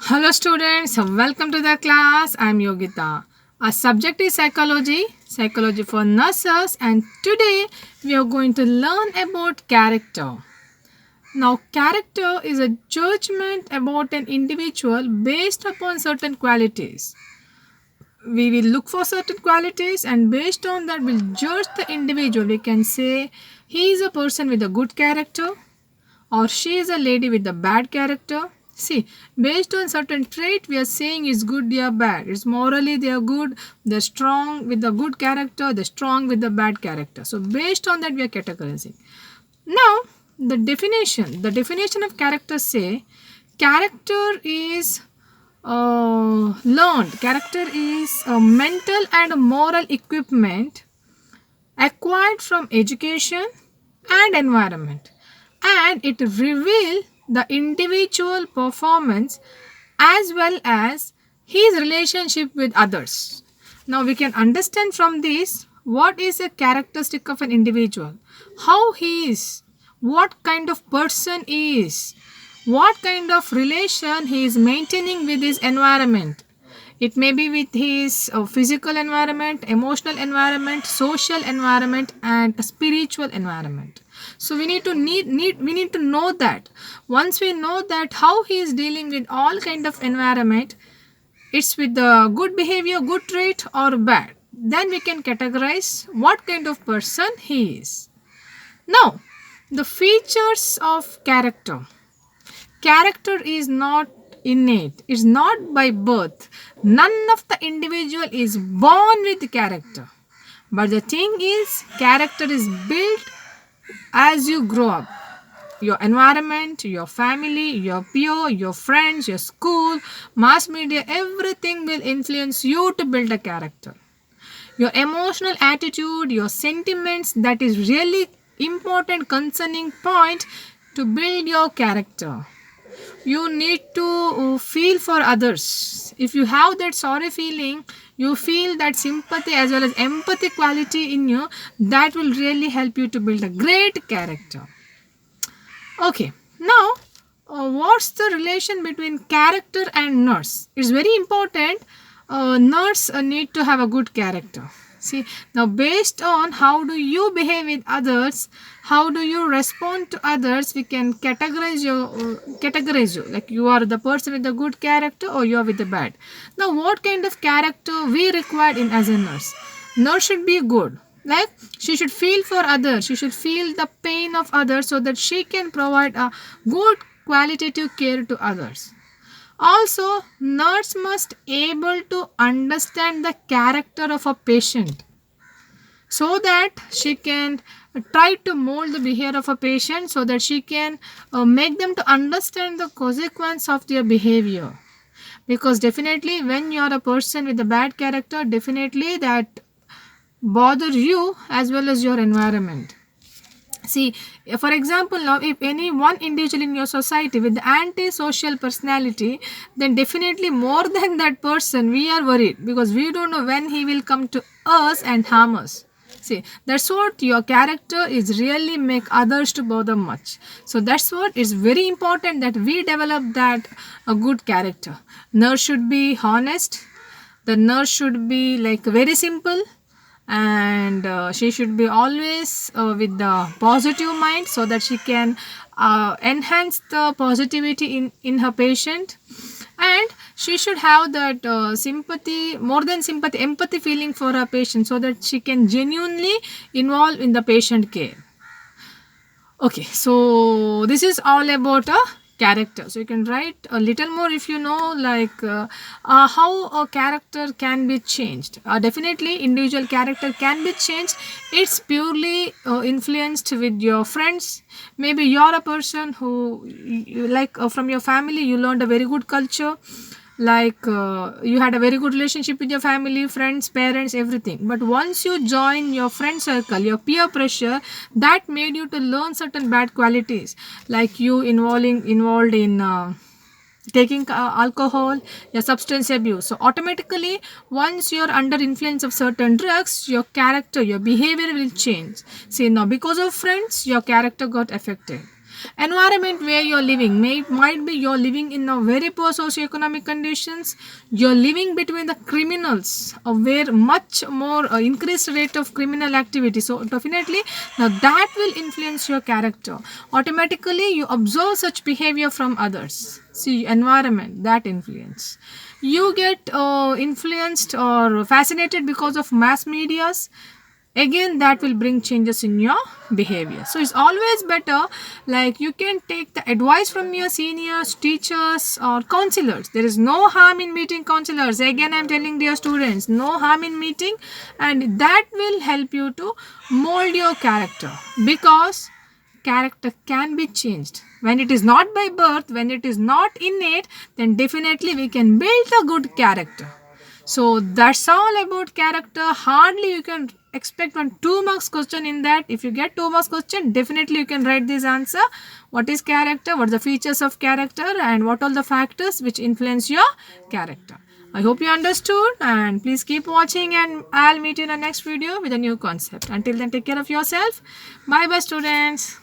Hello students, welcome to the class. I am Yogita. Our subject is psychology for nurses, and today we are going to learn about character. Now, character is a judgment about an individual based upon certain qualities. We will look for certain qualities, and based on that we'll judge the individual. We can say he is a person with a good character, or she is a lady with a bad character. See, based on certain trait, we are saying is good, they are bad. It's morally they are good, they're strong with the good character, they're strong with the bad character. So based on that, we are categorizing. Now, the definition of character say character is learned. Character is a mental and moral equipment acquired from education and environment, and it reveals the individual performance as well as his relationship with others. Now we can understand from this what is a characteristic of an individual, how he is, what kind of person he is, what kind of relation he is maintaining with his environment. It may be with his physical environment, emotional environment, social environment, and spiritual environment. So we need to know that. Once we know that how he is dealing with all kind of environment, it's with the good behavior, good trait, or bad. Then we can categorize what kind of person he is. Now, the features of character. Character is not innate, it's not by birth. None of the individual is born with character. But the thing is, character is built as you grow up. Your environment, your family, your peer, your friends, your school, mass media, everything will influence you to build a character. Your emotional attitude, your sentiments, that is really important concerning point to build your character. You need to feel for others. If you have that sorry feeling, you feel that sympathy as well as empathy quality in you, that will really help you to build a great character. Okay, now what's the relation between character and nurse? It's very important. Nurse need to have a good character. See, now based on how do you behave with others, how do you respond to others, we can categorize you, like you are the person with the good character or you are with the bad. Now what kind of character we require in as a nurse? Nurse should be good, like she should feel for others, she should feel the pain of others so that she can provide a good qualitative care to others. Also, nurse must able to understand the character of a patient so that she can try to mold the behavior of a patient so that she can make them to understand the consequence of their behavior. Because definitely when you are a person with a bad character, definitely that bother you as well as your environment. See, for example, now if any one individual in your society with the antisocial personality, then definitely more than that person, we are worried because we don't know when he will come to us and harm us. See, that's what your character is really make others to bother much. So that's what is very important that we develop that a good character. Nurse should be honest. The nurse should be like very simple, and she should be always with the positive mind so that she can enhance the positivity in her patient, and she should have that sympathy, more than sympathy, empathy feeling for her patient so that she can genuinely involve in the patient care. Okay, so this is all about a character. So you can write a little more if you know, like how a character can be changed. Definitely, individual character can be changed. It's purely influenced with your friends. Maybe you're a person who, like from your family, you learned a very good culture, like you had a very good relationship with your family, friends, parents, everything. But once you join your friend circle, your peer pressure, that made you to learn certain bad qualities, like you involved in taking alcohol, your substance abuse. So automatically once you're under influence of certain drugs, your character, your behavior will change. See, now because of friends, your character got affected. Environment where you're living might be you're living in a very poor socioeconomic conditions. You're living between the criminals, where much more increased rate of criminal activity. So definitely now that will influence your character. Automatically you observe such behavior from others. See, environment, that influence. You get influenced or fascinated because of mass medias. Again, that will bring changes in your behavior. So it's always better, like you can take the advice from your seniors, teachers, or counselors. There is no harm in meeting counselors. Again, I'm telling dear students, no harm in meeting, and that will help you to mold your character, because character can be changed. When it is not by birth, when it is not innate, then definitely we can build a good character. So that's all about character. Hardly you can expect 1 2 marks question in that. If you get 2 marks question, definitely you can write this answer. What is character? What are the features of character? And what are the factors which influence your character? I hope you understood, and please keep watching, and I'll meet you in the next video with a new concept. Until then, take care of yourself. Bye bye, students.